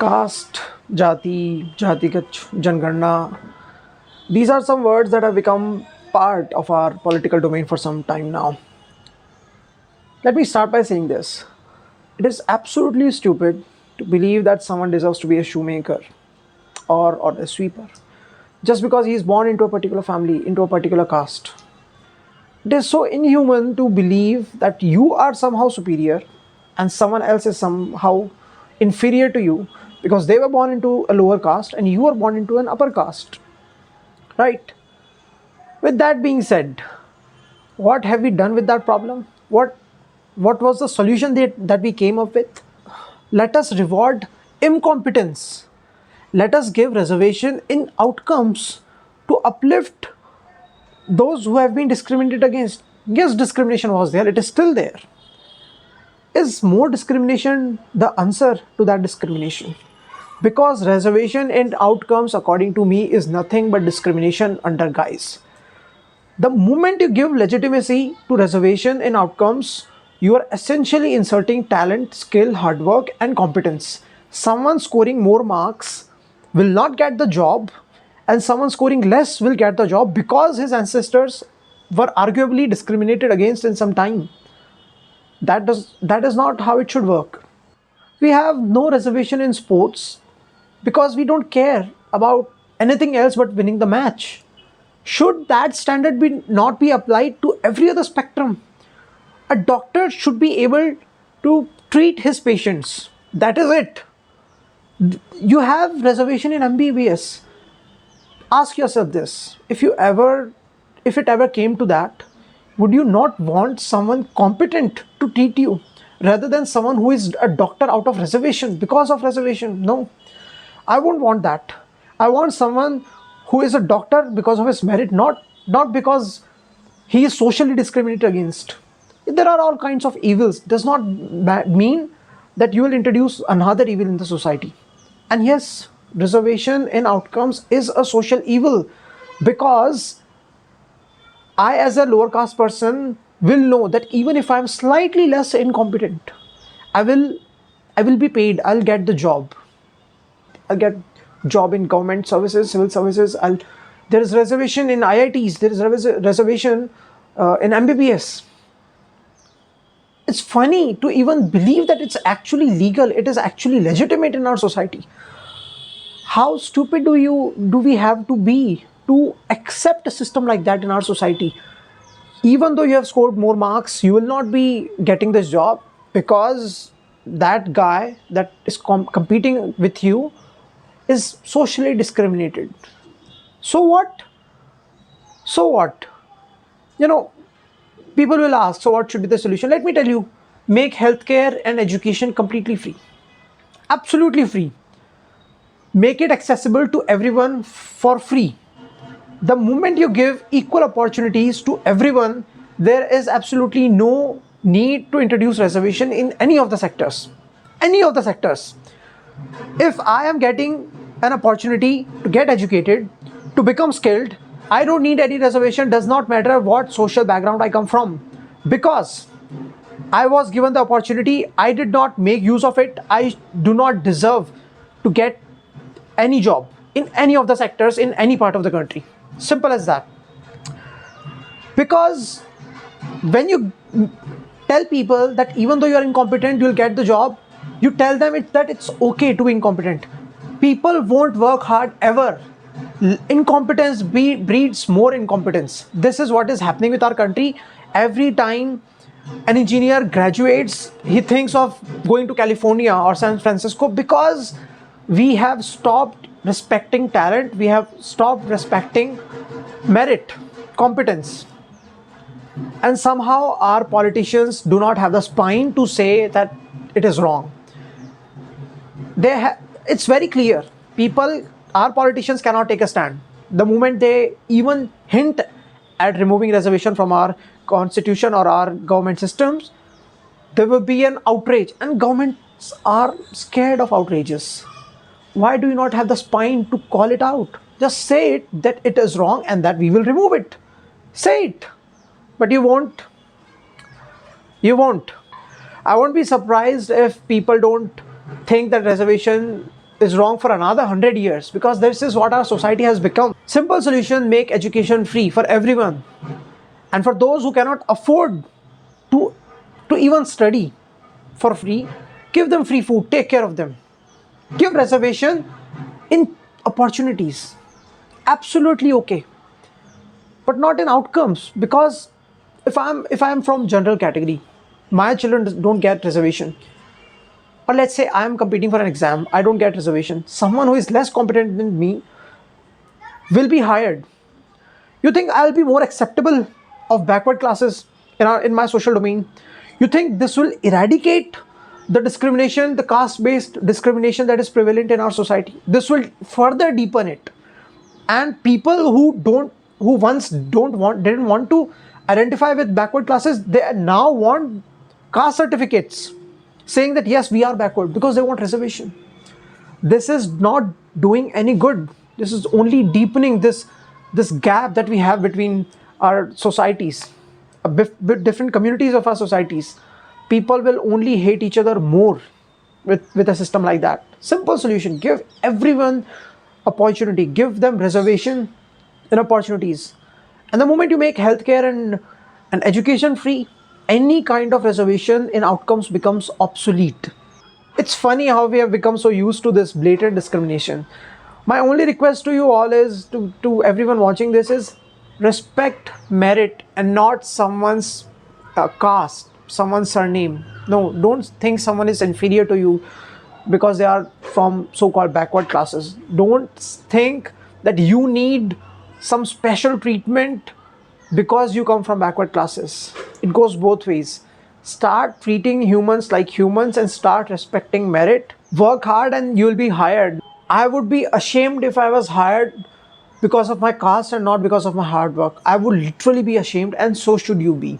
Caste, jati, jatigach, jangarna. These are some words that have become part of our political domain for some time now. Let me start by saying this. It is absolutely stupid to believe that someone deserves to be a shoemaker or a sweeper just because he is born into a particular family, into a particular caste. It is so inhuman to believe that you are somehow superior and someone else is somehow inferior to you because they were born into a lower caste and you were born into an upper caste. Right? With that being said, what have we done with that problem? What was the solution that we came up with? Let us reward incompetence. Let us give reservation in outcomes to uplift those who have been discriminated against. Yes, discrimination was there, it is still there. Is more discrimination the answer to that discrimination? Because reservation and outcomes, according to me, is nothing but discrimination under guise. The moment you give legitimacy to reservation in outcomes, you are essentially inserting talent, skill, hard work, and competence. Someone scoring more marks will not get the job, and someone scoring less will get the job because his ancestors were arguably discriminated against in some time. That is not how it should work. We have no reservation in sports because we don't care about anything else but winning the match. Should that standard be not be applied to every other spectrum? A doctor should be able to treat his patients. That is it. You have reservation in MBBS. Ask yourself this. If it ever came to that, would you not want someone competent to treat you rather than someone who is a doctor out of reservation because of reservation? No. I won't want that. I want someone who is a doctor because of his merit, not because he is socially discriminated against. There are all kinds of evils. Does not mean that you will introduce another evil in the society. And yes, reservation in outcomes is a social evil because I, as a lower caste person, will know that even if I'm slightly less incompetent, I will I will be paid. I'll get the job. I'll get job in government services, civil services. There is reservation in IITs. There is reservation in MBBS. It's funny to even believe that it's actually legal. It is actually legitimate in our society. How stupid do we have to be to accept a system like that in our society? Even though you have scored more marks, you will not be getting this job because that guy that is competing with you is socially discriminated. So what? So what? You know, people will ask, so what should be the solution? Let me tell you, make healthcare and education completely free. Absolutely free. Make it accessible to everyone for free. The moment you give equal opportunities to everyone, there is absolutely no need to introduce reservation in any of the sectors. Any of the sectors. If I am getting an opportunity to get educated, to become skilled, I don't need any reservation. Does not matter what social background I come from, because I was given the opportunity, I did not make use of it. I do not deserve to get any job in any of the sectors in any part of the country. Simple as that. Because when you tell people that even though you are incompetent, you'll get the job, you tell them that it's okay to be incompetent. People won't work hard ever. Incompetence breeds more incompetence. This is what is happening with our country. Every time an engineer graduates, he thinks of going to California or San Francisco because we have stopped respecting talent, we have stopped respecting merit, competence. And somehow our politicians do not have the spine to say that it is wrong. It's very clear. Our politicians cannot take a stand. The moment they even hint at removing reservation from our constitution or our government systems, there will be an outrage, and governments are scared of outrages. Why do you not have the spine to call it out? Just say it that it is wrong and that we will remove it. Say it. But you won't. You won't. I won't be surprised if people don't think that reservation is wrong for another 100 years, because this is what our society has become. Simple solution: make education free for everyone. And for those who cannot afford to, to even study for free, give them free food, take care of them. Give reservation in opportunities. Absolutely okay. But not in outcomes, because if I'm from general category, my children don't get reservation. Or let's say I am competing for an exam, I don't get reservation. Someone who is less competent than me will be hired. You think I'll be more acceptable of backward classes in my social domain? You think this will eradicate the discrimination, the caste based discrimination that is prevalent in our society? This will further deepen it. And people who once didn't want to identify with backward classes, they now want caste certificates saying that yes, we are backward, because they want reservation. This is not doing any good. This is only deepening this gap that we have between our societies, different communities of our societies. People will only hate each other more with a system like that. Simple solution: give everyone opportunity, give them reservation in opportunities. And the moment you make healthcare and education free, any kind of reservation in outcomes becomes obsolete. It's funny how we have become so used to this blatant discrimination. My only request to you all is, to everyone watching this, is respect merit and not someone's caste, someone's surname. No, don't think someone is inferior to you because they are from so-called backward classes. Don't think that you need some special treatment because you come from backward classes. It goes both ways. Start treating humans like humans and start respecting merit. Work hard and you'll be hired. I would be ashamed if I was hired because of my caste and not because of my hard work. I would literally be ashamed, and so should you be.